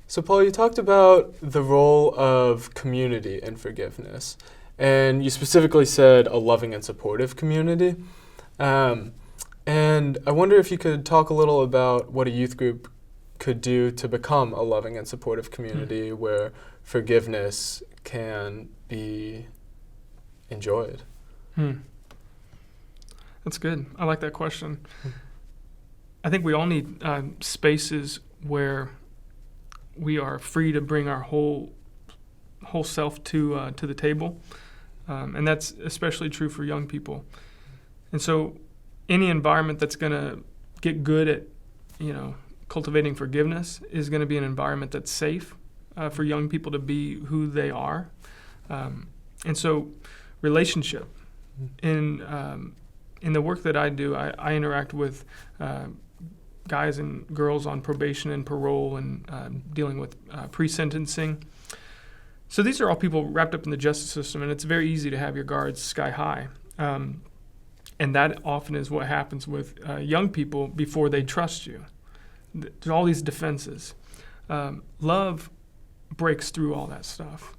So, Paul, you talked about the role of community in forgiveness, and you specifically said a loving and supportive community. And I wonder if you could talk a little about what a youth group could do to become a loving and supportive community where forgiveness can be enjoyed. That's good. I like that question. I think we all need spaces where we are free to bring our whole self to the table, and that's especially true for young people. And so, any environment that's going to get good at, cultivating forgiveness is going to be an environment that's safe for young people to be who they are. And so, relationship in the work that I do, I interact with guys and girls on probation and parole and dealing with pre-sentencing. So these are all people wrapped up in the justice system, and it's very easy to have your guards sky high. And that often is what happens with young people before they trust you. There's all these defenses. Love breaks through all that stuff.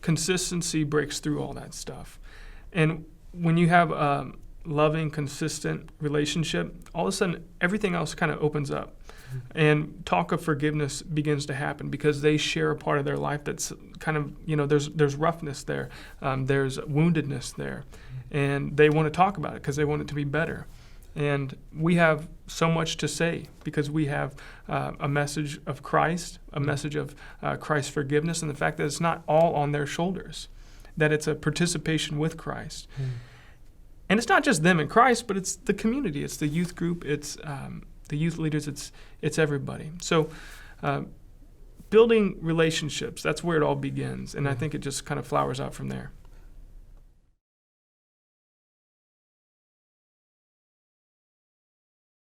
Consistency breaks through all that stuff. And when you have a loving, consistent relationship, all of a sudden everything else kind of opens up. And talk of forgiveness begins to happen because they share a part of their life that's kind of, there's roughness there, there's woundedness there, and they want to talk about it because they want it to be better. And we have so much to say because we have a message of Christ, a message of Christ's forgiveness, and the fact that it's not all on their shoulders, that it's a participation with Christ. And it's not just them and Christ, but it's the community, it's the youth group, it's the youth leaders, it's everybody. So building relationships, that's where it all begins, and I think it just kind of flowers out from there.